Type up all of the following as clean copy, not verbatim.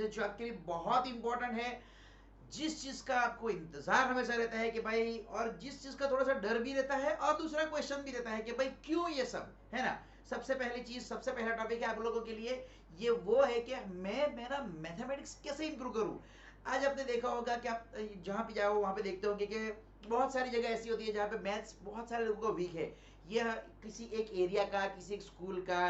है जो आपके लिए बहुत इंपॉर्टेंट है, जिस चीज का आपको इंतजार हमेशा रहता है कि भाई, और जिस चीज का थोड़ा सा डर भी रहता है और दूसरा क्वेश्चन भी रहता है कि भाई क्यों ये सब, है ना। सबसे पहली चीज, सबसे पहला टॉपिक है आप लोगों के लिए ये वो है कि मैं मेरा मैथमेटिक्स कैसे इंप्रूव करूं। आज आपने देखा होगा कि आप जहां भी जाओ वहां पे देखते होंगे कि बहुत सारी जगह ऐसी होती है जहाँ पे मैथ्स बहुत सारे लोगों को वीक है। यह किसी एक एरिया का, किसी एक स्कूल का,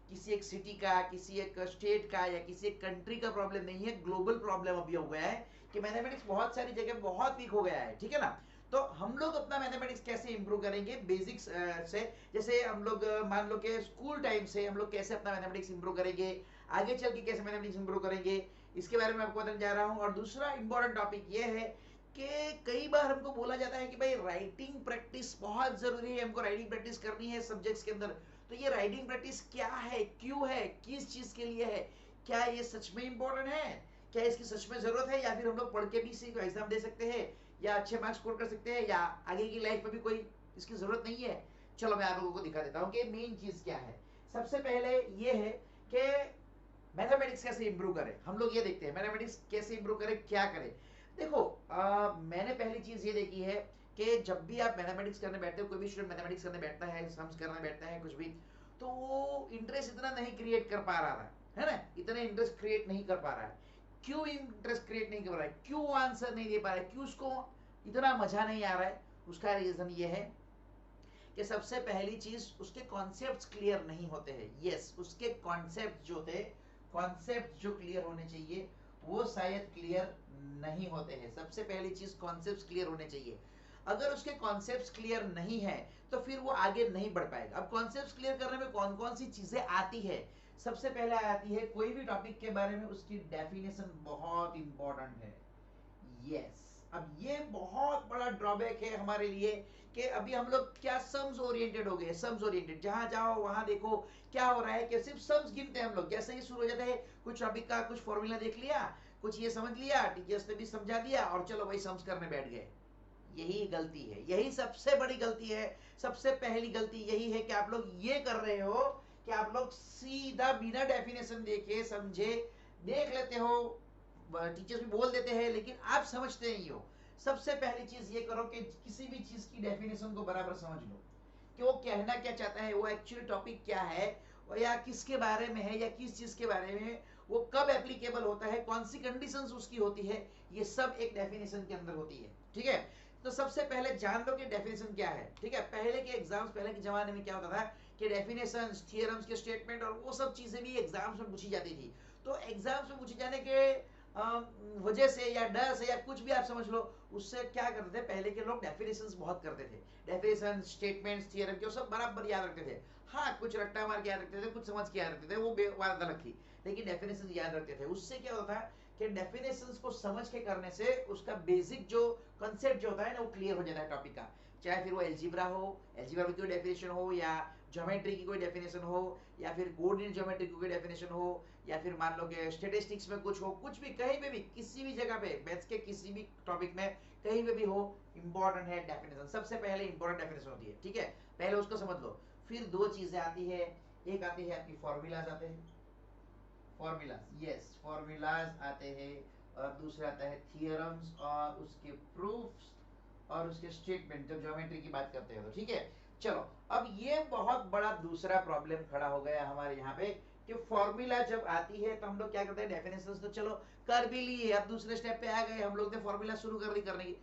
किसी एक सिटी का, किसी एक स्टेट का या किसी एक कंट्री का प्रॉब्लम नहीं है, ग्लोबल प्रॉब्लम अभी हो गया है कि मैथमेटिक्स बहुत सारी जगह बहुत वीक हो गया है, ठीक है ना। तो हम लोग अपना मैथमेटिक्स कैसे इंप्रूव करेंगे बेसिक्स से, जैसे हम लोग मान लो कि स्कूल टाइम से हम लोग कैसे अपना मैथमेटिक्स इंप्रूव करेंगे, आगे चल के कैसे मैथमेटिक्स इंप्रूव करेंगे, इसके बारे में आपको बताने जा रहा हूँ। और दूसरा इंपॉर्टेंट टॉपिक ये है कि कई बार हमको बोला जाता है कि भाई राइटिंग प्रैक्टिस बहुत जरूरी है, हमको राइटिंग प्रैक्टिस करनी है सब्जेक्ट्स के अंदर। तो ये राइटिंग प्रैक्टिस क्या है, क्यों है, किस चीज के लिए है, क्या ये सच में इंपॉर्टेंट है, क्या इसकी सच में जरूरत है, या फिर हम लोग पढ़ के भी इसी को एग्जाम दे सकते हैं या अच्छे मार्क्स स्कोर कर सकते हैं, या आगे की लाइफ में भी कोई इसकी जरूरत नहीं है। चलो मैं आप लोगों को दिखा देता हूँ कि मेन चीज क्या है। सबसे पहले ये है कि मैथमेटिक्स कैसे इंप्रूव करें। हम लोग ये देखते हैं मैथमेटिक्स कैसे इंप्रूव करें, क्या करें। देखो मैंने पहली चीज ये देखी है कि जब भी आप मैथमेटिक्स करने बैठते हो, कोई भी स्टूडेंट मैथमेटिक्स करने बैठता है, सम्स करने बैठता है, कुछ भी, तो वो इंटरेस्ट इतना नहीं क्रिएट कर पा रहा है ना, इतना इंटरेस्ट क्रिएट नहीं कर पा रहा है। क्यों इंटरेस्ट क्रिएट नहीं कर रहा है, क्यों आंसर नहीं दे पा रहा है, क्यों उसको इतना मजा नहीं आ रहा है, उसका रीजन ये है कि सबसे पहली चीज उसके कॉन्सेप्ट्स क्लियर नहीं होते हैं। यस, उसके कॉन्सेप्ट जो थे, कॉन्सेप्ट जो क्लियर होने चाहिए वो शायद क्लियर नहीं होते हैं। सबसे पहली चीज कॉन्सेप्ट्स क्लियर होने चाहिए। अगर उसके कॉन्सेप्ट्स क्लियर नहीं है तो फिर वो आगे नहीं बढ़ पाएगा। अब कॉन्सेप्ट्स क्लियर करने में कौन कौन सी चीजें आती है, सबसे पहले आती है कोई भी टॉपिक के बारे में उसकी डेफिनेशन बहुत इंपॉर्टेंट है। यस, अब ये बहुत बड़ा ड्रॉबैक है हमारे लिए कि अभी हम लोग क्या सम्स ओरिएंटेड हो गए, सम्स ओरिएंटेड, जहां जाओ वहां देखो क्या हो रहा है कि सिर्फ सम्स गिनते हैं हम लोग। जैसे ही शुरू हो जाता है कुछ टॉपिक का कुछ फॉर्मूला देख लिया, कुछ ये समझ लिया, टीचर्स ने भी समझा दिया और चलो वही सम्स करने बैठ गए। यही गलती है, यही सबसे बड़ी गलती है। सबसे पहली गलती यही है कि आप लोग ये कर रहे हो कि आप लोग सीधा बिना डेफिनेशन देखे समझे देख लेते हो, टीचर्स भी बोल देते हैं लेकिन आप समझते नहीं हो। सबसे पहली चीज ये करो कि किसी भी चीज की डेफिनेशन को बराबर समझ लो कि वो कहना क्या चाहता है, वो एक्चुअली टॉपिक क्या है, या किसके बारे में है, या किस चीज के बारे में है, वो कब एप्लीकेबल होता है, कौन सी कंडीशंस उसकी होती है, ये सब एक डेफिनेशन के अंदर होती है, ठीक है। तो सबसे पहले जान लो कि डेफिनेशन क्या है, ठीक है। पहले के एग्जाम्स, पहले के जमाने में क्या होता था कि डेफिनेशंस, थियरम्स के स्टेटमेंट और वो सब चीजें भी एग्जाम्स में पूछी जाती थी। तो एग्जाम्स में पूछे जाने के वजह से या डर से या कुछ भी आप समझ लो, उससे क्या करते थे पहले के लोग, डेफिनेशंस बहुत करते थे। डेफिनेशन, स्टेटमेंट्स, थियरम के सब बराबर याद रखते थे। हाँ, कुछ रट्टा मार के याद रखते थे, कुछ समझ के याद रखते थे, वो बात अलग थी, लेकिन डेफिनेशन याद रखते थे। उससे क्या होता था कि डेफिनेशंस को समझ के करने से उसका बेसिक जो कंसेप्ट जो होता है ना वो क्लियर हो जाता है टॉपिक का। चाहे फिर वो एल्जीब्रा हो, एल्जीब्रा की कोई डेफिनेशन हो, या ज्योमेट्री की कोई डेफिनेशन हो, या फिर कोऑर्डिनेट ज्योमेट्री की कोई डेफिनेशन हो, या फिर मान लो कि स्टैटिस्टिक्स में कुछ हो, कुछ भी, कहीं पे भी, किसी भी जगह पे, मैथ्स के किसी भी टॉपिक में कहीं पे भी हो, इंपॉर्टेंट है डेफिनेशन। सबसे पहले इंपॉर्टेंट डेफिनेशन होती है, ठीक है। पहले उसको समझ लो। फिर दो चीजें आती है, एक आती है आपकी फॉर्मूलाज आते हैं, फॉर्मूलाज, यस, फॉर्मूलाज आते हैं, और दूसरा आता है थियरम्स और उसके प्रूफ्स और उसके स्टेटमेंट, जब ज्योमेट्री की बात करते हैं तो, ठीक है। चलो, अब ये बहुत बड़ा दूसरा प्रॉब्लम खड़ा हो गया हमारे यहाँ पे कि फॉर्मूला जब आती है तो हम लोग क्या करते हैं, डेफिनेशंस तो चलो कर भी लिए, अब दूसरे स्टेप पे आ गए, हम लोग ने फॉर्मूला शुरू कर दी करने की।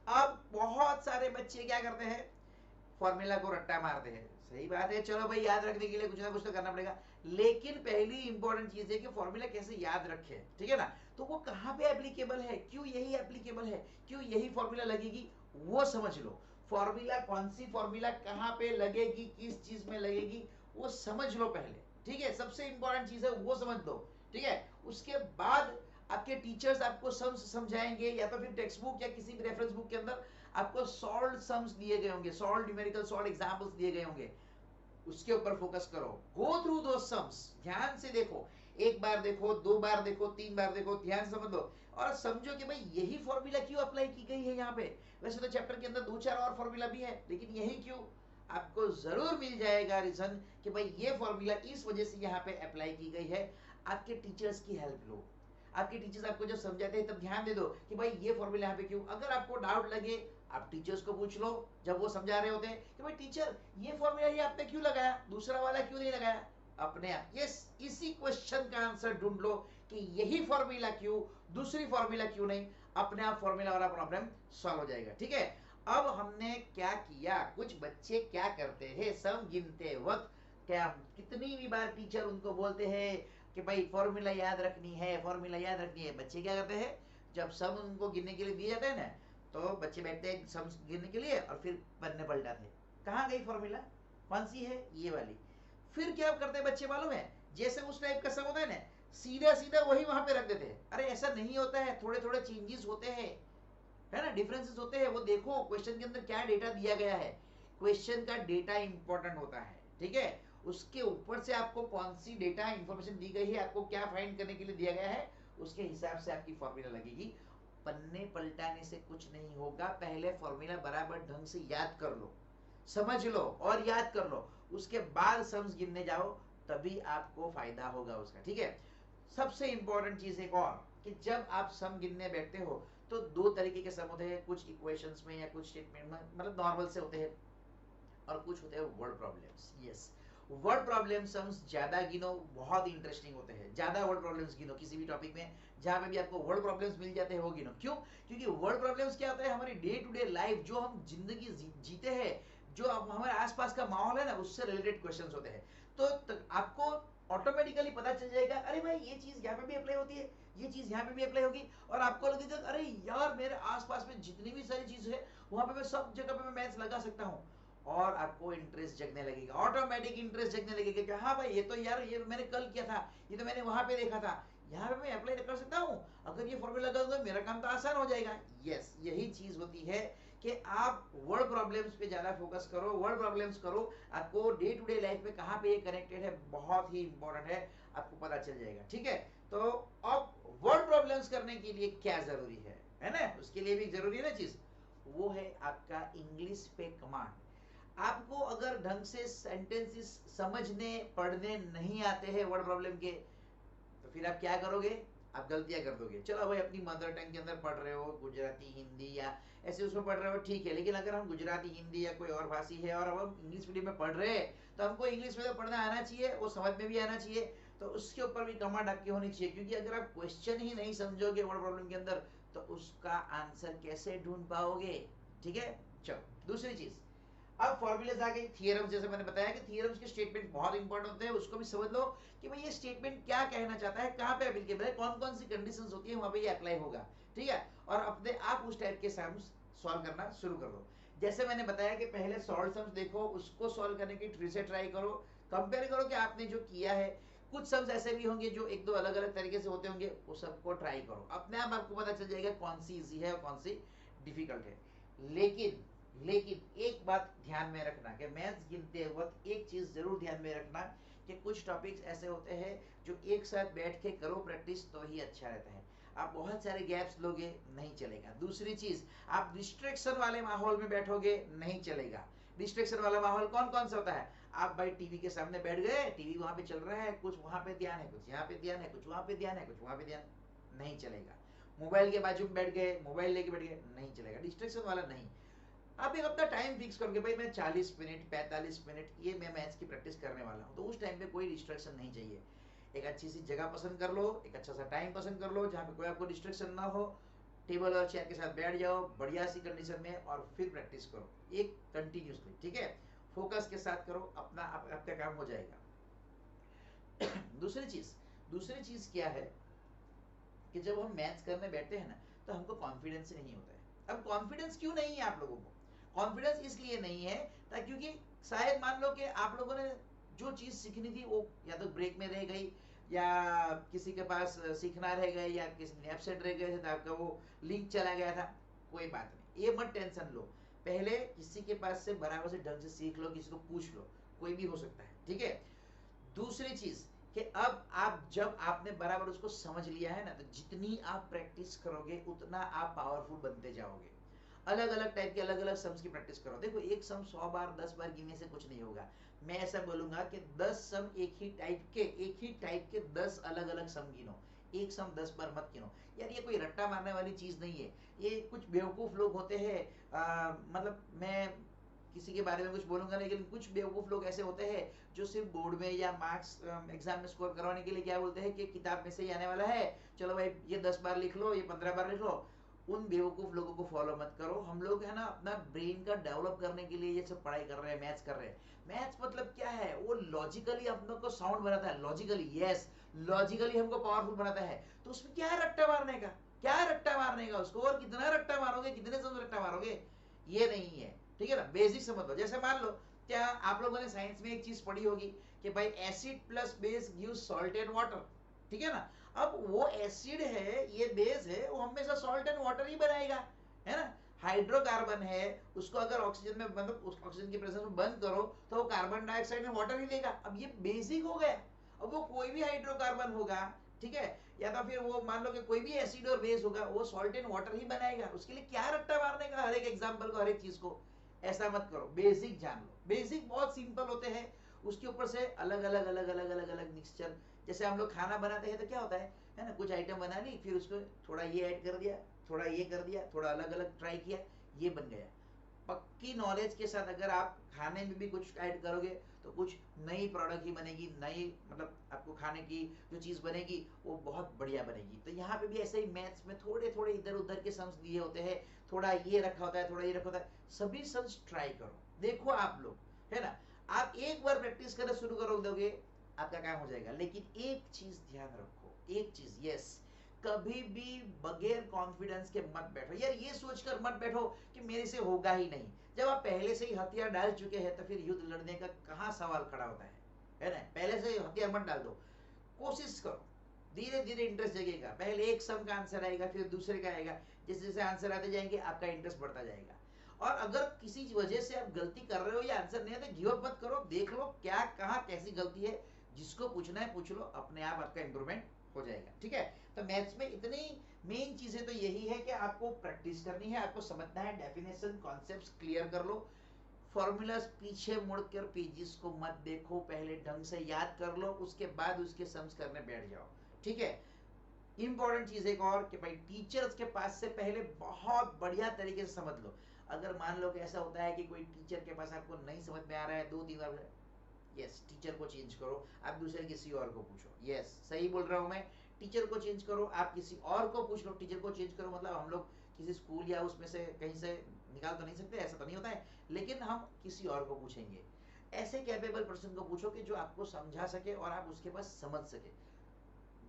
अब बहुत सारे बच्चे क्या करते हैं, फॉर्मूला को रट्टा मारते हैं। सही बात है, चलो भाई याद रखने के लिए कुछ ना कुछ तो करना पड़ेगा, लेकिन पहली इंपॉर्टेंट चीज है कि फॉर्मूला कैसे याद रखे, ठीक है ना। तो वो कहाँ पे एप्लीकेबल है, क्यों यही एप्लीकेबल है, क्यों यही फॉर्मूला लगेगी, वो समझ लो। फॉर्मूला, कौन सी फॉर्मूला कहाँ पे लगेगी, किस चीज में लगेगी, वो समझ लो पहले, ठीक है। सबसे इंपॉर्टेंट चीज है वो समझ दो, ठीक है। उसके बाद आपके टीचर्स आपको समझाएंगे, या तो फिर टेक्स्ट बुक या किसी भी रेफरेंस बुक के अंदर आपको सॉल्व सम्स दिए गए होंगे, सॉल्व न्यूमेरिकल, सॉल्व एग्जांपल्स दिए गए होंगे, उसके ऊपर फोकस करो। गो थ्रू दो सम्स, ध्यान से देखो, एक बार देखो, दो बार देखो, तीन बार देखो, ध्यान से समझ लो और समझो कि भाई यही फॉर्मूला क्यों अप्लाई की गई है यहाँ पे। वैसे तो चैप्टर के अंदर दो चार और फॉर्मूला भी है, लेकिन यही क्यों, आपको जरूर मिल जाएगा रीजन कि भाई ये फॉर्मूला इस वजह से यहाँ पे अप्लाई की गई है। आपके टीचर्स की हेल्प लो, आपके टीचर्स आपको जब समझाते हैं तब ध्यान दे दो कि भाई ये फॉर्मूला यहाँ पे क्यों। अगर आपको डाउट लगे आप टीचर्स को पूछ लो जब वो समझा रहे होते हैं कि भाई टीचर ये फॉर्मूला ये आपने क्यों लगाया, दूसरा वाला क्यों नहीं लगाया। अपने आप यस इसी क्वेश्चन का आंसर ढूंढ लो कि यही फॉर्मूला क्यों, दूसरी फॉर्मूला क्यों नहीं, अपने आप फॉर्मूला वाला प्रॉब्लम सॉल्व हो जाएगा। ठीक है, अब हमने क्या किया, कुछ बच्चे क्या करते हैं सम गिनते वक्त, क्या कितनी भी बार टीचर उनको बोलते हैं कि भाई फॉर्मूला याद रखनी है, फॉर्मूला याद रखनी है, बच्चे क्या करते हैं जब सम उनको गिनने के लिए दिए जाते हैं ना तो बच्चे बैठते हैं सम गिनने के लिए और फिर पन्ने पलटाते हैं, कहाँ गई फॉर्मूला, कौन सी है ये वाली। फिर क्या करते हैं बच्चे मालूम है, जैसे उस टाइप का सम होता है ना सीधा सीधा वही वहां पे रख देते हैं। अरे ऐसा नहीं होता है, थोड़े थोड़े चेंजेस होते हैं, है ना, डिफरेंसेस होते हैं। वो देखो क्वेश्चन के अंदर क्या डेटा दिया गया है, क्वेश्चन का डेटा इंपॉर्टेंट होता है। ठीक है, उसके ऊपर से आपको कौन सी डेटा इंफॉर्मेशन दी गई है, आपको क्या फाइंड करने के लिए दिया गया है, उसके हिसाब से आपकी फॉर्मूला लगेगी। पन्ने पलटाने से कुछ नहीं होगा, पहले फॉर्मूला बराबर ढंग से याद कर लो, समझ लो और याद कर लो, उसके बाद सम्स गिनने जाओ तभी आपको फायदा होगा उसका। ठीक है, सबसे इंपॉर्टेंट चीज एक और कि जब आप सम गिनने बैठते हो तो दो तरीके के सम होते हैं, कुछ इक्वेशंस में या कुछ स्टेटमेंट में मतलब नॉर्मल से होते हैं और कुछ होते हैं word problems. Yes, word problem sums ज्यादा गिनो, बहुत इंटरेस्टिंग होते हैं, ज्यादा वर्ड प्रॉब्लम्स गिनो किसी भी टॉपिक में जहां पे भी आपको वर्ड प्रॉब्लम्स मिल जाते हैं वो गिनो। क्यों, क्योंकि वर्ड प्रॉब्लम्स क्या होता है, हमारी डे टू डे लाइफ जो हम जिंदगी जीते हैं, जो हमारे आसपास का माहौल है ना उससे रिलेटेड क्वेश्चंस होते हैं। तो आपको ऑटोमेटिकली पता चल जाएगा अरे भाई ये चीज यहाँ पे भी अप्लाई होती है, ये चीज यहाँ पे भी अप्लाई होगी, और आपको लगेगा अरे यार मेरे आसपास में जितनी भी सारी चीज है वहां पे मैं सब जगह पे मैं मैथ्स लगा सकता हूँ। और आपको इंटरेस्ट जगने लगेगा, ऑटोमेटिक इंटरेस्ट जगने लगेगा कि हाँ भाई ये तो यार ये मैंने कल किया था, ये तो मैंने वहां पे देखा था, यहाँ पे मैं अप्लाई कर सकता हूँ, अगर ये फॉर्मूला लगा दूंगा मेरा काम तो आसान हो जाएगा। यस, यही चीज होती है कि आप वर्ड प्रॉब्लम्स पे ज्यादा फोकस करो, वर्ड प्रॉब्लम्स करो, आपको डे टू डे लाइफ में कहाँ पे ये कनेक्टेड है बहुत ही इंपॉर्टेंट है, आपको पता चल जाएगा। ठीक है, तो अब वर्ड प्रॉब्लम्स करने के लिए क्या जरूरी है ना, उसके लिए भी जरूरी है ना चीज, वो है आपका इंग्लिश पे कमांड। आपको अगर ढंग से सेंटेंसेस समझने पढ़ने नहीं आते हैं वर्ड प्रॉब्लम के, तो फिर आप क्या करोगे, आप गलतियां कर दोगे। चलो भाई अपनी मदर टंग के अंदर पढ़ रहे हो, गुजराती हिंदी या ऐसे उसमें पढ़ रहे हो ठीक है, लेकिन अगर हम गुजराती हिंदी या कोई और भाषी है और अब हम इंग्लिश मीडियम में पढ़ रहे हैं तो हमको इंग्लिश में तो पढ़ना आना चाहिए, वो समझ में भी आना चाहिए, तो उसके ऊपर भी कमांड आपकी होनी चाहिए। क्योंकि अगर आप क्वेश्चन ही नहीं समझोगे वर्ड प्रॉब्लम के अंदर तो उसका आंसर कैसे ढूंढ पाओगे। ठीक है, चलो दूसरी चीज, अब फॉर्मूलेज आ गई, थियरम्स जैसे मैंने बताया कि थियरम्स के स्टेटमेंट बहुत इंपॉर्टेंट होते हैं, उसको भी समझ लो कि भाई ये स्टेटमेंट क्या कहना चाहता है, कहाँ पे एप्लीकेबल है, कौन कौन सी कंडीशंस होती है वहां पे ये अप्लाई होगा। ठीक है, और अपने आप उस टाइप के सम्स सॉल्व करना शुरू कर दो। जैसे मैंने बताया कि पहले सॉल्व सम्स देखो, उसको सॉल्व करने की ट्रिक से ट्राई करो, कंपेयर करो कि आपने जो किया है, कुछ सम्स ऐसे भी होंगे जो एक दो अलग अलग तरीके से होते होंगे, वो सबको ट्राई करो, अपने आप आपको पता चल जाएगा कौन सी इजी है और कौन सी डिफिकल्ट है। लेकिन लेकिन एक बात ध्यान में रखना कि मैथ्स गिनते वक्त एक चीज जरूर ध्यान में रखना कि कुछ टॉपिक्स ऐसे होते हैं जो एक साथ बैठ के करो प्रैक्टिस तो ही अच्छा रहता है, आप बहुत सारे गैप्स लोगे नहीं चलेगा। दूसरी चीज, आप डिस्ट्रैक्शन वाले माहौल में बैठोगे नहीं चलेगा। डिस्ट्रैक्शन वाला माहौल कौन कौन सा होता है, आप भाई टीवी के सामने बैठ गए, टीवी वहां पे चल रहा है, कुछ वहां पे ध्यान है, कुछ यहाँ पे ध्यान है, कुछ वहां पे ध्यान है, कुछ वहां पे ध्यान, नहीं चलेगा। मोबाइल के बाजू में बैठ गए, मोबाइल लेके बैठ गए, नहीं चलेगा, डिस्ट्रैक्शन वाला नहीं। आप एक अपना टाइम फिक्स करोगे भाई मैं 40 मिनट 45 मिनट ये मैं मैथ्स की प्रैक्टिस करने वाला हूँ, तो उस टाइम पे कोई डिस्ट्रैक्शन नहीं चाहिए। एक अच्छी सी जगह पसंद कर लो, एक अच्छा सा टाइम पसंद कर लो जहाँ पे कोई आपको डिस्ट्रैक्शन ना हो, टेबल और चेयर के साथ बैठ जाओ बढ़िया सी कंडीशन में और फिर प्रैक्टिस करो एक कंटिन्यूसली। ठीक है, फोकस के साथ करो, अपना आपका काम हो जाएगा। दूसरी चीज क्या है कि जब हम मैथ्स करने बैठते हैं ना तो हमको कॉन्फिडेंस नहीं होता है। अब कॉन्फिडेंस क्यों नहीं है आप लोगों को, कॉन्फिडेंस इसलिए नहीं है ताकि क्योंकि शायद मान लो कि आप लोगों ने जो चीज सीखनी थी वो या तो ब्रेक में रह गई या किसी के पास सीखना रह गए या किसी ने एब्सेंट रह गए थे तो आपका वो लिंक चला गया था। कोई बात नहीं, ये मत टेंशन लो, पहले किसी के पास से बराबर से ढंग से सीख लो, किसी को पूछ लो, कोई भी हो सकता है। ठीक है, दूसरी चीज कि अब आप जब आपने बराबर उसको समझ लिया है ना तो जितनी आप प्रैक्टिस करोगे उतना आप पावरफुल बनते जाओगे। अलग अलग टाइप के अलग अलग सम्स की प्रैक्टिस करो। देखो एक सम 100 बार 10 बार गिनने से कुछ नहीं होगा, मैं ऐसा बोलूंगा कि 10 सम एक ही टाइप के 10 अलग अलग सम गिनो, एक सम 10 बार मत गिनो। यार ये कोई रट्टा मारने वाली चीज नहीं है। ये कुछ बेवकूफ लोग होते हैं, मतलब मैं किसी के बारे में कुछ बोलूंगा, लेकिन कुछ बेवकूफ लोग ऐसे होते हैं जो सिर्फ बोर्ड में या मार्क्स एग्जाम में स्कोर करवाने के लिए क्या बोलते हैं कि किताब में से ही आने वाला है, चलो भाई ये 10 बार लिख लो, ये 15 बार लिख लो। उन बेवकूफ लोगों को फॉलो मत करो। हम लोग है ना अपना ब्रेन का डेवलप करने के लिए ये सब पढ़ाई कर रहे हैं, मैथ्स कर रहे हैं। मैथ्स मतलब क्या है, वो लॉजिकली हम लोग को साउंड बनाता है, लॉजिकली, यस, लॉजिकली हमको पावरफुल बनाता है। तो उसमें क्या है रट्टा मारने का, क्या है रट्टा मारने का, उसको और कितना रट्टा मारोगे, कितने समय रट्टा मारोगे, ये नहीं है। ठीक है ना, बेसिक समझ लो। जैसे मान लो, क्या आप लोगों ने साइंस में एक चीज पढ़ी होगी कि भाई acid plus base gives salt and water, ठीक है ना। अब वो एसिड है, ये बेस है, वो हमेशा सॉल्ट एंड वाटर ही बनाएगा, है ना। हाइड्रोकार्बन है, उसको अगर ऑक्सीजन में, मतलब उस ऑक्सीजन की प्रेजेंस में बंद करो तो वो कार्बन डाइऑक्साइड में वाटर ही देगा। अब ये बेसिक हो गया। अब वो कोई भी हाइड्रोकार्बन होगा, ठीक है, या तो फिर वो मान लो कि कोई भी एसिड और बेस होगा, वो सॉल्ट एंड वाटर ही बनाएगा। उसके लिए क्या रट्टा मारने का हर एक एग्जांपल को, हर एक चीज को, ऐसा मत करो। बेसिक जान लो, बेसिक बहुत सिंपल होते हैं। उसके ऊपर से अलग अलग अलग अलग अलग अलग मिक्सचर। जैसे हम लोग खाना बनाते हैं तो क्या होता है ना, कुछ आइटम बना ली, फिर उसको थोड़ा ये ऐड कर दिया, थोड़ा ये कर दिया, थोड़ा अलग अलग ट्राई किया, ये बन गया। पक्की नॉलेज के साथ अगर आप खाने में भी कुछ ऐड करोगे तो कुछ नई प्रोडक्ट ही बनेगी, नई, मतलब आपको खाने की जो चीज बनेगी वो बहुत बढ़िया बनेगी। तो यहाँ पे भी ऐसे ही मैथ्स में थोड़े थोड़े इधर उधर के सम्स दिए होते हैं, थोड़ा ये रखा होता है, थोड़ा ये रखा होता है, सभी सम्स ट्राई करो, देखो आप लोग, है ना। आप एक बार प्रैक्टिस करना शुरू कर दोगे, आपका काम हो जाएगा। लेकिन एक चीज ध्यान रखो, एक चीज, यस, कभी भी बगैर कॉन्फिडेंस के मत बैठो। यार ये सोचकर मत बैठो कि मेरे से होगा ही नहीं। जब आप पहले से ही हथियार डाल चुके हैं तो फिर युद्ध लड़ने का कहां सवाल खड़ा होता है ना। पहले से हथियार मत डाल दो, कोशिश करो, धीरे धीरे इंटरेस्ट जगेगा। पहले एक सम का आंसर आएगा, फिर दूसरे का आएगा, जैसे जैसे आंसर आते जाएंगे आपका इंटरेस्ट बढ़ता जाएगा। और अगर किसी वजह से आप गलती कर रहे हो या आंसर नहीं है तो गिव अप मत करो, देख लो क्या कहाँ कैसी गलती है, जिसको पूछना है पूछ लो, अपने आप आपका इंप्रूवमेंट हो जाएगा। ठीक है, तो मैथ्स में इतनी मेन चीजें तो यही है कि आपको प्रैक्टिस करनी है, आपको समझना है, डेफिनेशन कॉन्सेप्ट्स क्लियर कर लो, फॉर्मूलाज पीछे मुड़कर पेजेस को मत देखो, पहले ढंग से याद कर लो, उसके बाद उसके सम्स करने बैठ जाओ। ठीक है, इंपॉर्टेंट चीज एक और कि भाई टीचर्स के पास से पहले बहुत बढ़िया तरीके से समझ लो। अगर मान लो कि ऐसा होता है कि कोई टीचर के पास आपको नहीं समझ में आ रहा है, 2-3 बार, यस, टीचर को चेंज करो, आप दूसरे किसी और को पूछो। यस, सही बोल रहा हूं मैं, टीचर को चेंज करो, आप किसी और को पूछ लो। टीचर को चेंज करो मतलब हम लोग किसी स्कूल या उसमें से कहीं से निकाल तो नहीं सकते, ऐसा तो नहीं होता है, लेकिन हम किसी और को पूछेंगे। ऐसे कैपेबल पर्सन को पूछो कि जो आपको समझा सके और आप उसके पास समझ सके।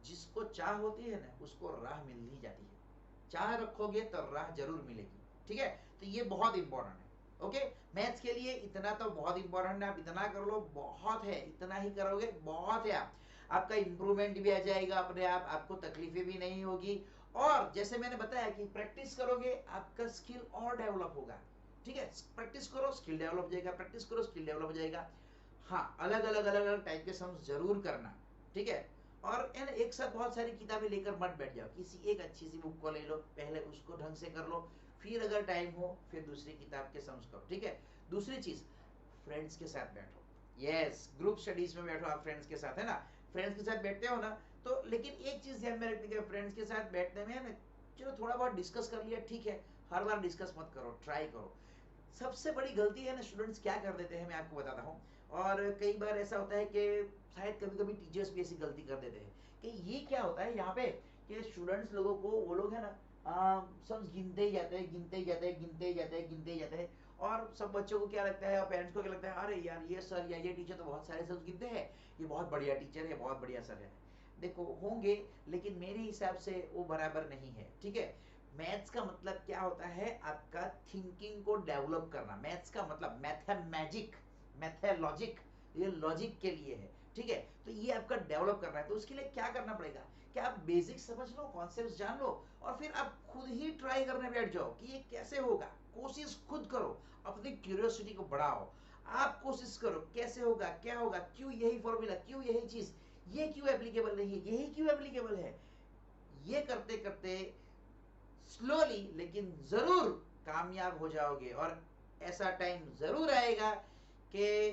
जिसको चाह होती है ना, उसको राह मिल ही जाती है। चाह रखोगे तो राह जरूर मिलेगी। ठीक है, तो ये बहुत इंपॉर्टेंट है। ओके, मैथ्स के लिए इतना तो बहुत इंपॉर्टेंट है, आप इतना कर लो, बहुत है, इतना ही करोगे बहुत है। आपका इंप्रूवमेंट भी आ जाएगा अपने आप, आपको तकलीफें भी नहीं होगी। और जैसे मैंने बताया कि प्रैक्टिस करोगे आपका स्किल और डेवलप होगा। ठीक है, प्रैक्टिस करो स्किल डेवलप हो जाएगा, प्रैक्टिस करो स्किल डेवलप हो जाएगा। हाँ, अलग अलग अलग अलग टाइप के सम्स जरूर करना। ठीक है, और एक साथ बहुत सारी किताबें लेकर मत बैठ जाओ, किसी एक अच्छी सी बुक को ले लो, पहले उसको ढंग से कर लो, फिर अगर टाइम हो फिर दूसरी किताब के सम्स करो। ठीक है, दूसरी चीज, फ्रेंड्स के साथ बैठो। यस, ग्रुप स्टडीज में बैठो आप फ्रेंड्स के साथ, है ना। फ्रेंड्स के साथ बैठते हो ना, तो लेकिन एक चीज ध्यान में रखने की, फ्रेंड्स के साथ बैठने में है ना, चलो थोड़ा बहुत डिस्कस कर लिया, ठीक है, हर बार डिस्कस मत करो, ट्राई करो। सबसे बड़ी गलती है ना, स्टूडेंट्स क्या कर देते हैं मैं आपको बताता हूँ। और कई बार ऐसा होता है कि शायद कभी कभी टीचर्स भी ऐसी गलती कर देते हैं कि ये क्या होता है यहाँ पे कि स्टूडेंट्स लोगों को, वो लोग है ना, सब गिनते ही जाते हैं, गिनते ही जाते हैं, गिनते ही जाते हैं, गिनते ही जाते हैं। और सब बच्चों को क्या लगता है और पेरेंट्स को क्या लगता है, अरे यार ये सर या ये टीचर तो बहुत सारे सब गिनते हैं, ये बहुत बढ़िया टीचर है, बहुत बढ़िया सर है। देखो होंगे, लेकिन मेरे हिसाब से वो बराबर नहीं है। ठीक है, मैथ्स का मतलब क्या होता है, आपका थिंकिंग को डेवलप करना। मैथ्स का मतलब मैथमेजिक, मैथलॉजिक, ये लॉजिक के लिए है। ठीक है, तो ये आपका डेवलप करना है, तो उसके लिए क्या करना पड़ेगा कि आप बेसिक समझ लो, कॉन्सेप्ट्स जान लो, और फिर आप खुद ही ट्राई करने बैठ जाओ कि ये कैसे होगा। कोशिश खुद करो, अपनी क्यूरियोसिटी को बढ़ाओ, आप कोशिश करो कैसे होगा, क्या होगा, क्यों यही फॉर्मूला, क्यों यही चीज, ये क्यों एप्लीकेबल नहीं है, यही क्यों एप्लीकेबल है। ये करते करते स्लोली लेकिन जरूर कामयाब हो जाओगे, और ऐसा टाइम जरूर आएगा कि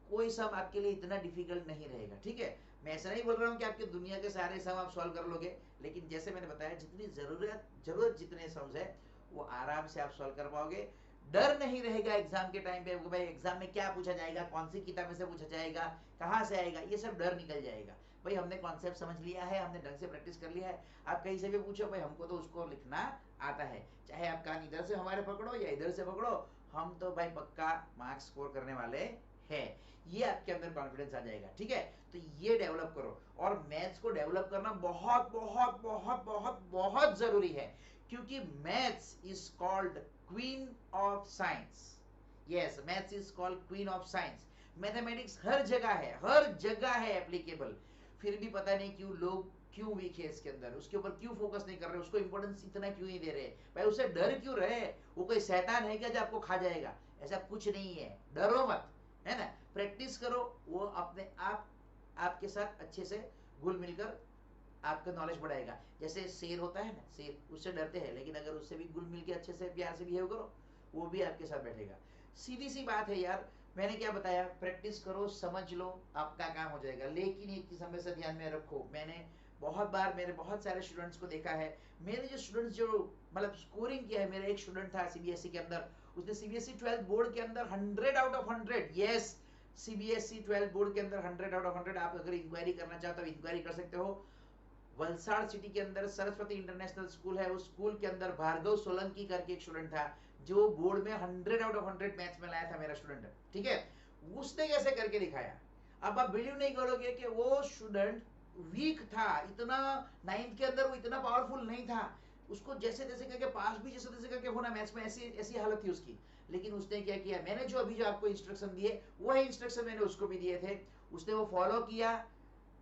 कोई सब आपके लिए इतना डिफिकल्ट नहीं रहेगा। ठीक है, मैं ऐसा नहीं बोल रहा हूँ कि आपकी दुनिया के सारे सम आप सॉल्व कर लोगे, लेकिन जैसे मैंने बताया जितनी जरूरत जितने सम्स है वो आराम से आप सॉल्व कर पाओगे। डर नहीं रहेगा एग्जाम के टाइम पे भाई एग्जाम में क्या पूछा जाएगा, कौन सी किताब में से पूछा जाएगा, कहाँ से आएगा, ये सब डर निकल जाएगा। भाई हमने कॉन्सेप्ट समझ लिया है, हमने ढंग से प्रैक्टिस कर लिया है। आप कहीं से भी पूछो भाई हमको तो उसको लिखना आता है, चाहे आप कान इधर से हमारे पकड़ो या इधर से पकड़ो, हम तो भाई पक्का मार्क्स स्कोर करने वाले हैं। ये आपके अंदर कॉन्फिडेंस आ जाएगा। ठीक है, तो ये डेवलप करो। और मैथ्स को डेवलप करना बहुत बहुत बहुत बहुत बहुत जरूरी है, क्योंकि maths is called queen of science. Yes, maths is called queen of science. Mathematics हर जगह है, हर जगह है एप्लीकेबल। फिर भी पता नहीं क्यों लोग क्यों वीक है इसके अंदर, उसके ऊपर क्यों फोकस नहीं कर रहे, उसको इंपॉर्टेंस इतना क्यों नहीं दे रहे भाई, उसे डर क्यों रहे, वो कोई शैतान है क्या जो आपको खा जाएगा? ऐसा कुछ नहीं है, डरो मत, है ना। प्रैक्टिस करो, वो अपने आप आपके साथ अच्छे से घुल मिलकर आपका नॉलेज बढ़ाएगा। जैसे शेर होता है ना, शेर, उससे डरते हैं, लेकिन अगर उससे भी घुल मिल के अच्छे से प्यार से बिहेव करो, वो भी आपके साथ बैठेगा। सीधी सी बात है यार, मैंने क्या बताया, प्रैक्टिस करो, समझ लो, आपका काम हो जाएगा। लेकिन एक चीज हमेशा ध्यान में रखो, मैंने बहुत बार मेरे बहुत सारे स्टूडेंट्स को देखा है, मेरे जो स्टूडेंट्स जो मतलब स्कोरिंग किया है, मेरा एक स्टूडेंट था सीबीएसई के अंदर, उसने सीबीएसई 12th बोर्ड के अंदर 100 out of 100, yes, CBSE 12th board के अंदर 100 आउट ऑफ 100। आप अगर इंक्वायरी करना चाहते हो इंक्वायरी कर सकते हो। वलसाड़ सिटी के अंदर सरस्वती इंटरनेशनल स्कूल है, उस स्कूल के अंदर भार्गव सोलंकी करके एक स्टूडेंट था, जो बोर्ड में 100 आउट ऑफ 100 मैथ्स में लाया था मेरा स्टूडेंट। ठीक है, उसने कैसे करके दिखाया। अब आप बिलीव नहीं करोगे कि वो स्टूडेंट वीक था, इतना 9th के अंदर वो इतना पावरफुल नहीं था, उसको जैसे तैसे करके पास भी जैसे तैसे करके होना मैथ्स में, ऐसी ऐसी हालत थी उसकी। लेकिन उसने क्या किया, मैंने जो अभी जो आपको इंस्ट्रक्शन दिए वही इंस्ट्रक्शन मैंने उसको भी दिए थे, उसने वो फॉलो किया।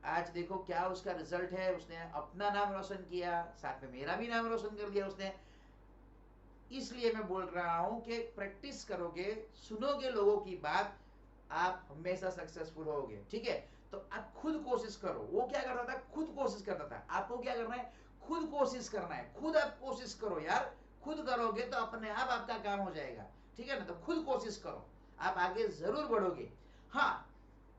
आज देखो क्या उसका रिजल्ट है, उसने अपना नाम रोशन किया, साथ में मेरा भी नाम रोशन कर दिया उसने। इसलिए मैं बोल रहा हूं कि प्रैक्टिस करोगे, सुनोगे लोगों की बात, आप हमेशा सक्सेसफुल होगे। ठीक है, तो आप खुद कोशिश करो। वो क्या करता था, खुद कोशिश करता था, आपको क्या करना है, खुद कोशिश करना है। खुद आप कोशिश करो यार, खुद करोगे तो अपने आप आपका काम हो जाएगा। ठीक है ना, तो खुद कोशिश करो, आप आगे जरूर बढ़ोगे। हाँ,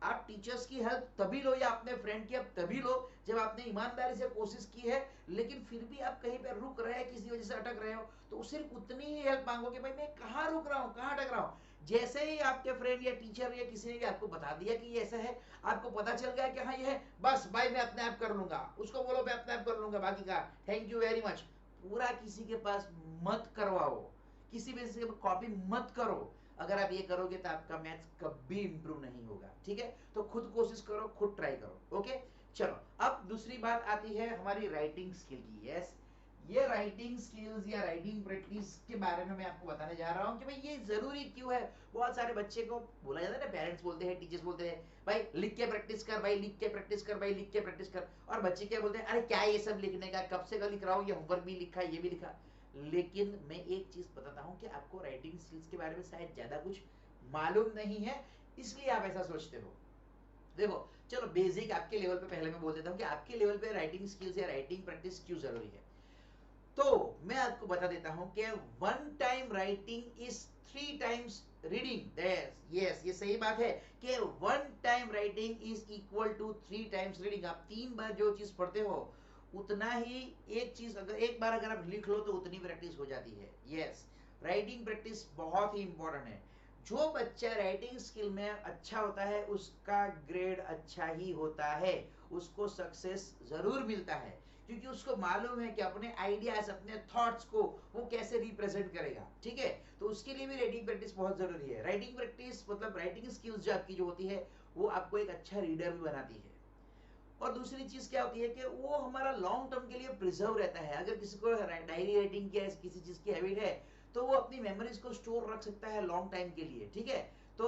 आप टीचर्स की हेल्प तभी लो या अपने फ्रेंड की हेल्प तभी लो जब आपने ईमानदारी से कोशिश की है। लेकिन फिर भी आप कहीं पर रुक रहे हैं, किसी वजह से अटक रहे हो, तो सिर्फ उतनी ही हेल्प मांगो कि भाई मैं कहाँ रुक रहा हूँ, कहाँ अटक रहा हूँ। जैसे ही आपके फ्रेंड या टीचर या किसी ने भी आपको बता दिया कि ये ऐसा है, आपको पता चल गया कि हाँ ये है, बस भाई मैं अपने आप कर लूंगा, उसको बोलो मैं अपने आप कर लूंगा, बाकी का थैंक यू वेरी मच। पूरा किसी के पास मत करवाओ, किसी भी से कॉपी मत करो। अगर आप ये करोगे तो आपका मैथ्स कभी इंप्रूव नहीं होगा। ठीक है, तो खुद कोशिश करो, खुद ट्राई करो। ओके, चलो अब दूसरी बात आती है हमारी राइटिंग स्किल की। यस, ये राइटिंग स्किल्स या राइटिंग प्रैक्टिस के बारे में मैं आपको बताने जा रहा हूँ कि भाई ये जरूरी क्यों है। बहुत सारे बच्चे को बोला जाता है ना, पेरेंट्स बोलते हैं, टीचर्स बोलते हैं, भाई लिख के प्रैक्टिस कर, भाई लिख के प्रैक्टिस कर, भाई लिख के प्रैक्टिस कर। और बच्चे क्या बोलते हैं, अरे क्या ये सब लिखने का, कब से का लिख रहा हूँ, ये होमवर्क भी लिखा, ये भी लिखा। लेकिन मैं एक चीज बताता हूँ कि आपको राइटिंग स्किल्स के बारे में शायद ज्यादा कुछ मालूम नहीं है, इसलिए आप ऐसा सोचते हो। देखो, चलो बेसिक आपके लेवल पे पहले मैं बोल देता हूँ कि आपके लेवल पे राइटिंग स्किल्स या राइटिंग प्रैक्टिस क्यों जरूरी है। तो मैं आपको बता देता हूं कि 1 time writing is 3 times reading. Yes, ये सही बात है कि 1 time writing is equal to 3 times reading. आप 3 बार जो चीज पढ़ते हो उतना ही एक चीज अगर एक बार अगर आप लिख लो तो उतनी प्रैक्टिस हो जाती है। यस, राइटिंग प्रैक्टिस बहुत ही इंपॉर्टेंट है। जो बच्चा राइटिंग स्किल में अच्छा होता है उसका ग्रेड अच्छा ही होता है, उसको सक्सेस जरूर मिलता है, क्योंकि उसको मालूम है कि अपने आइडियाज, अपने थॉट्स को वो कैसे रिप्रेजेंट करेगा। ठीक है, तो उसके लिए भी राइटिंग प्रैक्टिस बहुत जरूरी है। राइटिंग प्रैक्टिस मतलब राइटिंग स्किल्स जो आपकी जो होती है वो आपको एक अच्छा रीडर भी बनाती है। और दूसरी चीज क्या होती है कि वो हमारा लॉन्ग टर्म के लिए प्रिजर्व रहता है। अगर किसी को डायरी राइटिंग की किसी चीज की हैबिट है तो वो अपनी मेमोरीज को स्टोर रख सकता है लॉन्ग टाइम के लिए। ठीक है, तो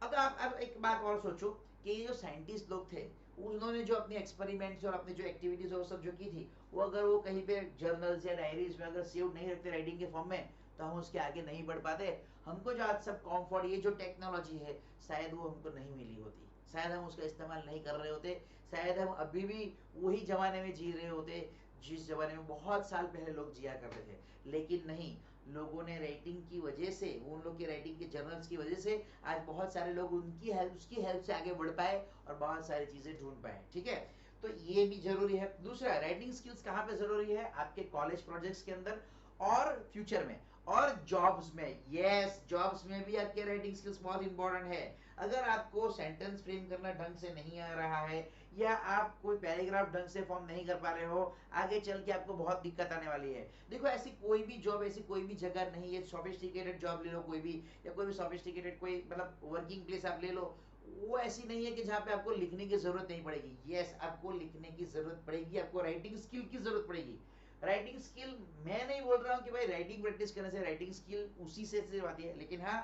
अगर आप एक बात और सोचो कि ये जो साइंटिस्ट लोग थे, उन्होंने जो अपने एक्सपेरिमेंट्स और अपनी जो एक्टिविटीज और सब जो की थी, वो अगर वो कहीं पे जर्नल्स या डायरीज में अगर सेव नहीं रखते राइटिंग के फॉर्म में, तो हम उसके आगे नहीं बढ़ पाते। हमको जो आज सब कॉम्फर्ट, ये जो टेक्नोलॉजी है, शायद वो हमको नहीं मिली होती, शायद हम उसका इस्तेमाल नहीं कर रहे होते, शायद हम अभी भी वही जमाने में जी रहे होते जिस जमाने में बहुत साल पहले लोग जिया करते थे, लेकिन नहीं, लोगों ने राइटिंग की वजह से, उन लोग के राइटिंग के जर्नल्स की वजह से आज बहुत सारे लोग उनकी हेल्प, उसकी हेल्प से आगे बढ़ पाए और बहुत सारी चीजें ढूंढ पाए। ठीक है, तो ये भी जरूरी है। दूसरा, राइटिंग स्किल्स कहाँ पे जरूरी है? आपके कॉलेज प्रोजेक्ट्स के अंदर और फ्यूचर में और जॉब्स में। यस, जॉब्स में भी आपके राइटिंग स्किल्स बहुत इंपॉर्टेंट है। अगर आपको सेंटेंस फ्रेम करना ढंग से नहीं आ रहा है, या आप कोई पैराग्राफ ढंग से फॉर्म नहीं कर पा रहे हो, आगे चल के आपको बहुत दिक्कत आने वाली है। देखो, ऐसी कोई भी जॉब, ऐसी कोई भी जगह नहीं है, सोफिस्टिकेटेड जॉब ले लो कोई भी, या कोई भी सोफिस्टिकेटेड कोई मतलब वर्किंग प्लेस आप ले लो, वो ऐसी नहीं है कि जहाँ पे आपको लिखने की जरूरत नहीं पड़ेगी। यस, आपको लिखने की जरूरत पड़ेगी, आपको राइटिंग स्किल की जरूरत पड़ेगी। राइटिंग स्किल, मैं नहीं बोल रहा हूँ कि भाई राइटिंग प्रैक्टिस करने से राइटिंग स्किल उसी से सिर्फ आती है, लेकिन हाँ,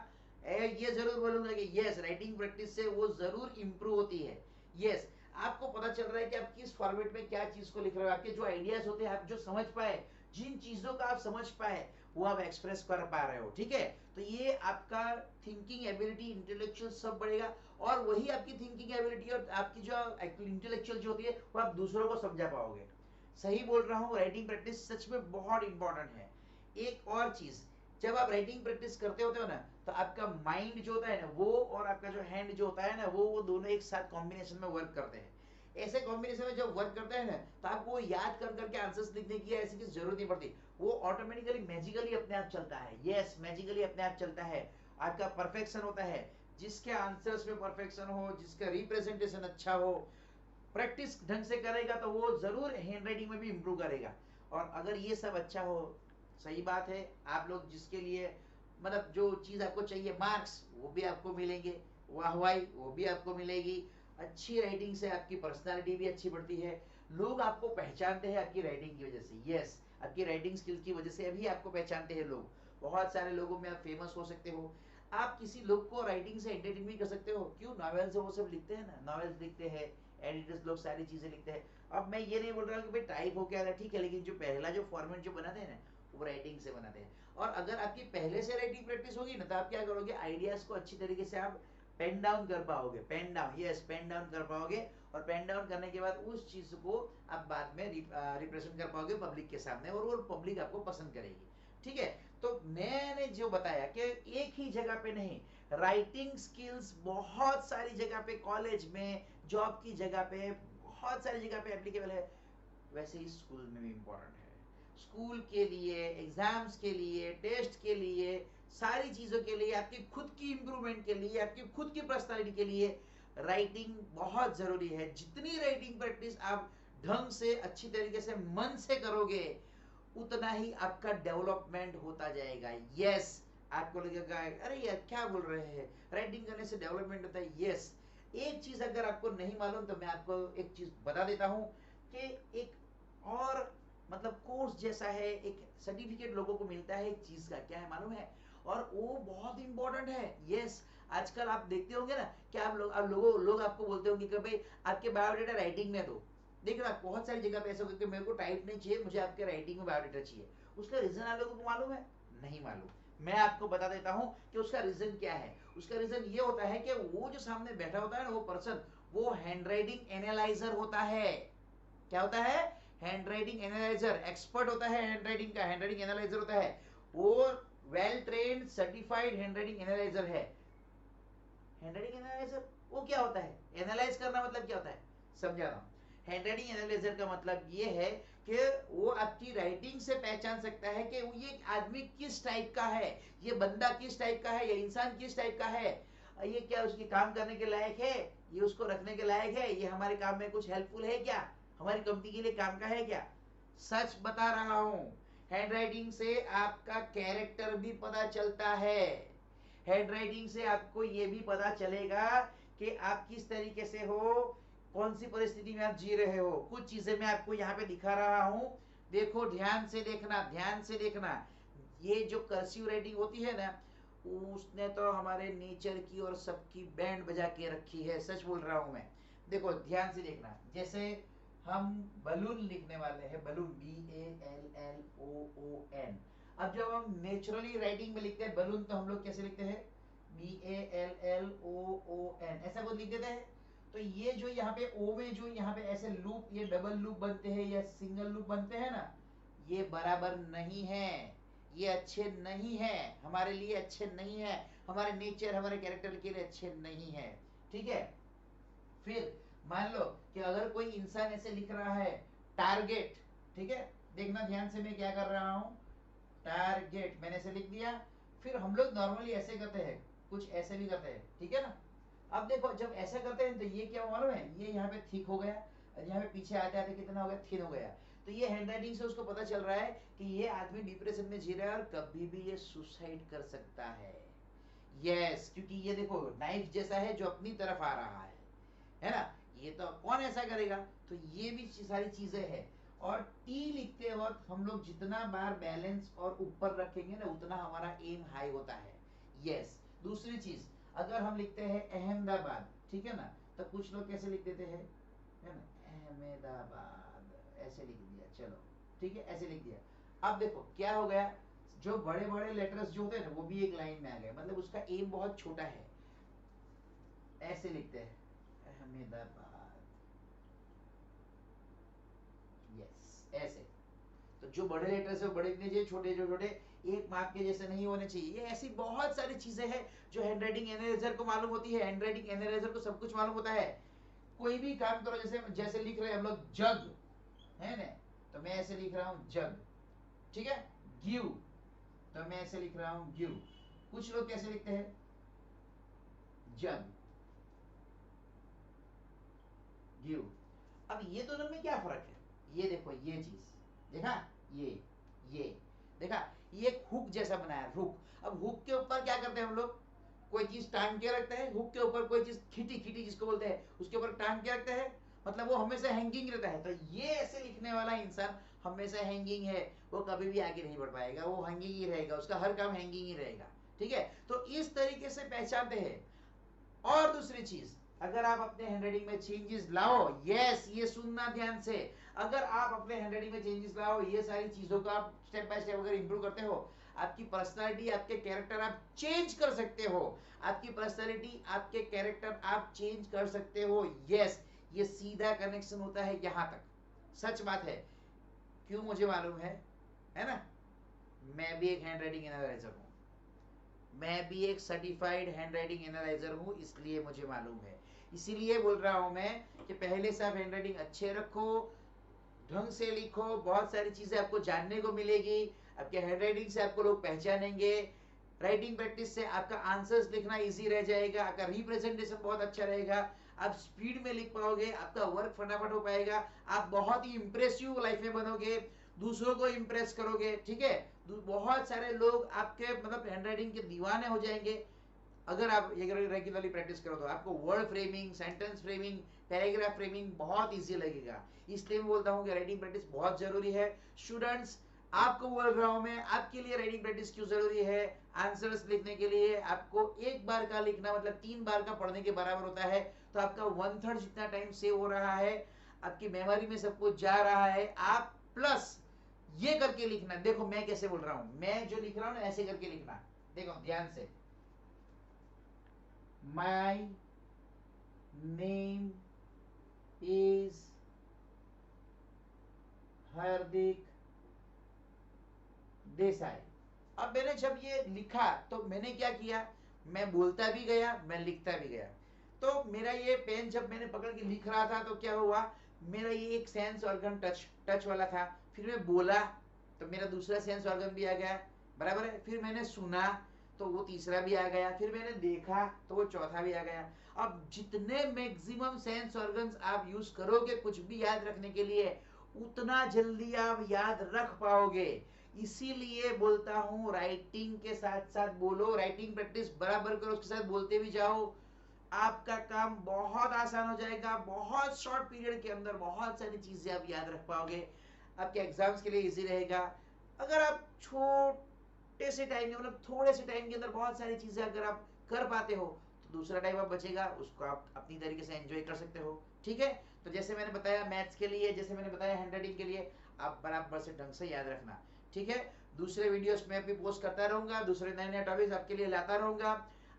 ये जरूर बोलूंगा कि यस, राइटिंग प्रैक्टिस से वो जरूर इंप्रूव होती है। यस, आपको पता चल रहा है कि आप किस फॉर्मेट में क्या चीज को लिख रहे हो, आपके जो आइडियाज होते हैं, आप जो समझ पाए, जिन चीजों का आप समझ पाए, वो आप एक्सप्रेस कर पा रहे हो। ठीक है, तो ये आपका थिंकिंग एबिलिटी, इंटेलेक्चुअल सब बढ़ेगा, और वही आपकी थिंकिंग एबिलिटी और आपकी जो इंटेलेक्चुअल जो होती है, वो आप दूसरों को समझा पाओगे। सही बोल रहा हूँ, राइटिंग प्रैक्टिस सच में बहुत इंपॉर्टेंट है। एक और चीज, जब आप राइटिंग प्रैक्टिस करते होते हो ना, तो आपका माइंड जो होता है ना, वो और आपका जो हैंड जो होता है ना, वो दोनों एक साथ कॉम्बिनेशन में वर्क करते हैं। ऐसे कॉम्बिनेशन में जब वर्क करते हैं ना, तो आपको याद कर करके आंसर्स लिखने की ऐसी की जरूरत नहीं पड़ती, वो ऑटोमेटिकली मैजिकली अपने आप चलता है। यस, मैजिकली अपने आप चलता है। आपका परफेक्शन होता है, जिसके आंसर्स में परफेक्शन हो, जिसका रिप्रेजेंटेशन अच्छा हो, प्रैक्टिस ढंग से करेगा तो वो जरूर हैंड राइटिंग में भी इंप्रूव करेगा। और अगर ये सब अच्छा हो, सही बात है, आप लोग जिसके लिए मतलब जो चीज आपको चाहिए, मार्क्स, वो भी आपको मिलेंगे, वाहवाही वो भी आपको मिलेगी। अच्छी राइटिंग से आपकी पर्सनालिटी भी अच्छी बढ़ती है, लोग आपको पहचानते हैं आपकी राइटिंग की वजह से। यस, आपकी राइटिंग स्किल्स की वजह से अभी आपको पहचानते हैं लोग। बहुत सारे लोगों में आप फेमस हो सकते हो। आप किसी लोग को राइटिंग से एंटरटेन भी कर सकते हो। क्यों? नॉवेल्स है, वो सब लिखते हैं ना, नॉवेल्स लिखते हैं, एडिटर्स लोग सारी चीजें लिखते हैं। अब मैं ये नहीं बोल रहा हूँ कि भाई टाइप हो क्या, ठीक है, लेकिन जो पहला जो फॉर्मेट जो बनाते हैं ना, वो राइटिंग से बनाते हैं। और अगर आपकी पहले से राइटिंग प्रैक्टिस होगी ना, तो आप क्या करोगे, आइडियाज को अच्छी तरीके से आप पेन डाउन कर पाओगे। Pen down, yes, pen down कर पाओगे, और पेन डाउन करने के बाद उस चीज को आप बाद में रिप्रेजेंट कर पाओगे पब्लिक के सामने, और वो पब्लिक आपको पसंद करेगी। ठीक है, तो मैंने जो बताया कि एक ही जगह पे नहीं, राइटिंग स्किल्स बहुत सारी जगह पे, कॉलेज में, जॉब की जगह पे, बहुत सारी जगह पे एप्लीकेबल है। वैसे ही स्कूल में भी इम्पोर्टेंट है। स्कूल के लिए, एग्जाम्स के लिए, टेस्ट के लिए, सारी चीजों के लिए, आपकी खुद की इंप्रूवमेंट के लिए, आपकी खुद की पर्सनालिटी के लिए राइटिंग बहुत जरूरी है। जितनी राइटिंग प्रैक्टिस आप ढंग से, अच्छी तरीके से, मन से करोगे, उतना ही आपका डेवलपमेंट होता जाएगा। यस, आपको लगेगा अरे यार क्या बोल रहे हैं, राइटिंग करने से डेवलपमेंट होता है। यस, एक चीज अगर आपको नहीं मालूम तो मैं आपको एक चीज बता देता हूं कि एक और मतलब कोर्स जैसा है, एक सर्टिफिकेट लोगों को मिलता है एक चीज का, क्या है मालूम है? और वो बहुत इंपॉर्टेंट है। यस, आजकल आप देखते होंगे ना कि आप लोग आपको बोलते होंगे कि भाई आपके बायोडाटा राइटिंग में दो। देखो आप बहुत सारी जगह पे ऐसा होगा कि मेरे को टाइप नहीं चाहिए, मुझे आपके राइटिंग में बायोडाटा चाहिए। उसका रीजन आप लोगों को मालूम है? नहीं मालूम। मैं आपको बता देता हूं कि उसका रीजन क्या है। उसका रीजन ये होता है कि वो जो सामने बैठा होता है ना, वो पर्सन, वो हैंड राइटिंग एनालाइजर होता है। क्या होता है? हैंड राइटिंग एनालाइजर, एक्सपर्ट होता है हैंड राइटिंग का, हैंड राइटिंग एनालाइजर होता है वो। Well trained certified handwriting analyser है। हैंड राइटिंग एनालाइजर वो क्या होता है? एनालाइज करना मतलब क्या होता है, समझा रहा हूं। हैंड राइटिंग एनालाइजर का मतलब ये है कि वो आपकी राइटिंग से पहचान सकता है कि ये आदमी किस टाइप का है, ये बंदा किस टाइप का है, ये इंसान किस टाइप का है, ये क्या उसके काम करने के लायक है, ये उसको रखने के लायक है, ये हमारे काम में कुछ हेल्पफुल है क्या, हमारी कंपनी के लिए काम का है क्या। सच बता रहा हूं, हैंड राइटिंग से आपका कैरेक्टर भी पता चलता है। हैंड राइटिंग से आपको ये भी पता चलेगा कि आप किस तरीके से हो, कौन सी परिस्थिति में आप जी रहे हो। कुछ चीजें मैं आपको यहाँ पे दिखा रहा हूँ, देखो, ध्यान से देखना, ध्यान से देखना। ये जो कर्सिव राइटिंग होती है ना, उसने तो हमारे नेचर की और सबकी बैंड बजा के रखी है, सच बोल रहा हूं मैं। देखो ध्यान से देखना, जैसे हम बलून लिखने वाले हैं, बलून, BALLOON। अब जब हम नेचुरली राइटिंग में लिखते हैं बलून, तो हम लोग कैसे लिखते हैं? BALLOON, ऐसा कुछ लिख देते हैं। तो ये जो यहाँ पे ओ में जो यहाँ पे ऐसे लूप, ये डबल लूप बनते हैं या सिंगल लूप बनते हैं ना, ये बराबर नहीं है, ये अच्छे नहीं है, हमारे लिए अच्छे नहीं है, हमारे नेचर हमारे कैरेक्टर के लिए अच्छे नहीं है। ठीक है, फिर मान लो कि अगर कोई इंसान ऐसे लिख रहा है टारगेट, ठीक है, देखना ध्यान से मैं क्या कर रहा हूं, टारगेट मैंने ऐसे लिख दिया। फिर हम लोग नॉर्मली ऐसे करते हैं, कुछ ऐसे भी करते हैं, ठीक है ना। अब देखो जब ऐसा करते हैं तो ये क्या मालूम है, ये यहाँ पे थिक हो गया और यहाँ पे पीछे आते आते कितना हो गया, थिन हो गया। तो ये हैंडराइटिंग से उसको पता चल रहा है कि ये आदमी डिप्रेशन में जी रहा है और कभी भी ये सुसाइड कर सकता है। यस, क्योंकि ये देखो नाइफ जैसा है जो अपनी तरफ आ रहा है ना, ये तो कौन ऐसा करेगा। तो ये भी सारी चीजें हैं। और टी लिखते वक्त हम लोग जितना बार बैलेंस और ऊपर रखेंगे ना उतना हमारा एम हाई होता है। यस, दूसरी चीज अगर हम लिखते हैं अहमदाबाद, ठीक है ना, तो कुछ लोग कैसे लिख देते हैं, है ना, अहमदाबाद ऐसे लिख दिया, चलो ठीक है ऐसे लिख दिया। अब देखो क्या हो गया, जो बड़े बड़े लेटर्स जो होते हैं ना वो भी एक लाइन में आ गए, मतलब उसका एम बहुत छोटा है। ऐसे लिखते हैं अहमदाबाद, यस ऐसे। तो जो बड़े लेटर्स है वो बड़े लिखने चाहिए, छोटे जो छोटे एक मार्क के जैसे नहीं होने चाहिए। ये ऐसी बहुत सारी चीजें हैं जो हैंडराइटिंग एनालाइजर को मालूम होती है। हैंडराइटिंग एनालाइजर को सब कुछ मालूम होता है। कोई भी काम करो, जैसे जैसे लिख रहे हैं हम लोग जग, है ना, तो मैं ऐसे लिख रहा हूं जग, ठीक है। गिव, तो मैं ऐसे लिख रहा हूं गिव। कुछ लोग कैसे लिखते हैं, जग, गिव। अब ये दोनों में क्या फर्क है, ये देखो ये चीज देखा, ये देखा, ये एक हुक जैसा बनाया, हुक। अब हुक के ऊपर क्या करते हैं हम लोग, कोई चीज टांग के रखते हैं, हुक के ऊपर कोई चीज खीटी खीटी जिसको बोलते हैं उसके ऊपर टांग के रखते हैं, मतलब वो हमेशा हैंगिंग रहता है। तो ये ऐसे लिखने वाला इंसान हमेशा हैंगिंग है, वो कभी भी आगे नहीं बढ़ पाएगा, वो हैंगिंग ही रहेगा, उसका हर काम हैंगिंग ही रहेगा। ठीक है, तो इस तरीके से पहचानते हैं। और दूसरी चीज, अगर आप अपने हैंडराइटिंग में चेंजेस लाओ, यस ये सुनना ध्यान से, अगर आप अपने हैंडराइटिंग में चेंजेस लाओ, ये सारी चीजों को आप स्टेप बाय स्टेप अगर इंप्रूव करते हो, आपकी पर्सनालिटी आपके कैरेक्टर आप चेंज कर सकते हो, आपकी पर्सनालिटी आपके कैरेक्टर आप चेंज कर सकते हो। यस, ये सीधा कनेक्शन होता है यहां तक, सच बात है। क्यों मुझे मालूम है ना, मैं भी एक हैंडराइटिंग एनालाइजर हूं, मैं भी एक सर्टिफाइड हैंडराइटिंग एनालाइजर हूं, इसलिए मुझे मालूम है। इसीलिए बोल रहा हूं मैं कि पहले से आप हैंडराइटिंग अच्छे रखो, ढंग से लिखो, बहुत सारी चीजें आपको जानने को मिलेगी, आपके हैंडराइटिंग से आपको लोग पहचानेंगे। राइटिंग प्रैक्टिस से आपका आंसर्स लिखना इजी रह जाएगा, आपका रिप्रेजेंटेशन बहुत अच्छा रहेगा, आप स्पीड में लिख पाओगे, आपका वर्क फटाफट हो पाएगा, आप बहुत ही इंप्रेसिव लाइफ में बनोगे, दूसरों को इंप्रेस करोगे। ठीक है, बहुत सारे लोग आपके मतलब हैंडराइटिंग के दीवाने हो जाएंगे अगर आप ये रेगुलरली प्रैक्टिस करो। तो आपको word framing, sentence framing, paragraph framing बहुत इजी लगेगा। इसलिए मैं बोलता हूँ कि राइटिंग प्रैक्टिस बहुत जरूरी है। स्टूडेंट्स, आपको बोल रहा हूं मैं, आपके लिए राइटिंग प्रैक्टिस क्यों जरूरी है, आंसर्स लिखने के लिए आपको एक बार का लिखना मतलब 3 बार का पढ़ने के बराबर होता है। तो आपका 1/3 जितना टाइम सेव हो रहा है, आपकी मेमोरी में सब कुछ जा रहा है। आप प्लस ये करके लिखना, देखो मैं कैसे बोल रहा हूं, मैं जो लिख रहा हूं ना ऐसे करके लिखना, देखो ध्यान से। My name is हार्दिक देसाई। अब मैंने जब ये लिखा तो मैंने क्या किया, मैं बोलता भी गया, मैं लिखता भी गया। तो मेरा ये पेन जब मैंने पकड़ के लिख रहा था तो क्या हुआ, मेरा ये एक सेंस ऑर्गन टच टच वाला था। फिर मैं बोला तो मेरा दूसरा सेंस ऑर्गन भी आ गया, बराबर है। फिर मैंने सुना तो वो तीसरा भी आ गया, फिर मैंने देखा तो वो चौथा भी आ गया। अब जितने मैक्सिमम सेंस ऑर्गन्स आप यूज करोगे कुछ भी याद रखने के लिए, उतना जल्दी आप याद रख पाओगे। इसीलिए बोलता हूं राइटिंग के साथ साथ बोलो, राइटिंग प्रैक्टिस बराबर करो, उसके साथ बोलते भी जाओ, आपका काम बहुत आसान हो जाएगा। बहुत शॉर्ट पीरियड के अंदर बहुत सारी चीजें आप याद रख पाओगे, आपके एग्जाम्स के लिए इजी रहेगा। अगर आप छोटे से टाइम में मतलब थोड़े से टाइम के अंदर बहुत सारी चीजें अगर आप कर पाते हो तो दूसरा टाइम आप बचेगा, उसको आप अपनी तरीके से एंजॉय कर सकते हो। ठीक है, तो जैसे मैंने बताया मैथ्स के लिए, जैसे मैंने बताया हैंडराइटिंग के लिए, आप बराबर से ढंग से याद रखना। ठीक है, दूसरे वीडियोस में भी पोस्ट करता रहूंगा, दूसरे नए नए टॉपिक्स आपके लिए लाता रहूंगा।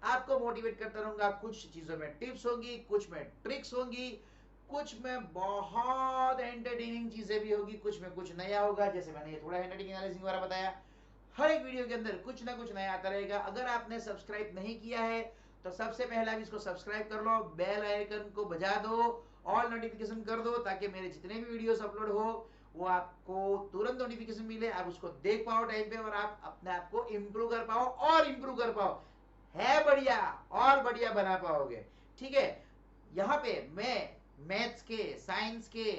आपको मोटिवेट करता रहूंगा। कुछ चीजों में टिप्स होंगी, कुछ में ट्रिक्स होंगी, कुछ में बहुत एंटरटेनिंग चीजें भी होगी, कुछ में कुछ नया होगा। जैसे मैंने ये थोड़ा एनालिटिक एनालिसिस वाला बताया, हर एक वीडियो के अंदर कुछ ना कुछ नया आता रहेगा। अगर आपने सब्सक्राइब नहीं किया है तो सबसे पहले आप इसको सब्सक्राइब कर लो, बेल आइकन को बजा दो, ऑल नोटिफिकेशन कर दो, ताकि मेरे जितने भी वीडियोस अपलोड हो वो आपको तुरंत नोटिफिकेशन मिले, आप उसको देख पाओ टाइम पे, और आप अपने आप को इम्प्रूव कर पाओ और इम्प्रूव कर पाओ, है बढ़िया और बढ़िया बना पाओगे। ठीक है, यहाँ पे मैं मैथ्स के, साइंस के,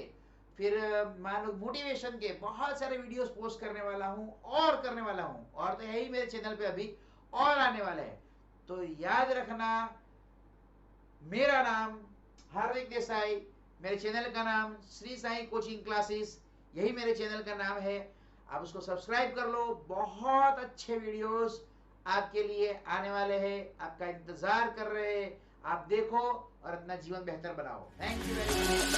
फिर मान लो मोटिवेशन के बहुत सारे वीडियोस पोस्ट करने वाला हूँ और करने वाला हूँ, और तो यही मेरे चैनल पे अभी और आने वाला है। तो याद रखना, मेरा नाम हार्दिक देसाई, मेरे चैनल का नाम श्री साई कोचिंग क्लासेस, यही मेरे चैनल का नाम है। आप उसको सब्सक्राइब कर लो, बहुत अच्छे वीडियोस आपके लिए आने वाले हैं, आपका इंतजार कर रहे हैं। आप देखो और अपना जीवन बेहतर बनाओ। Thank you very much.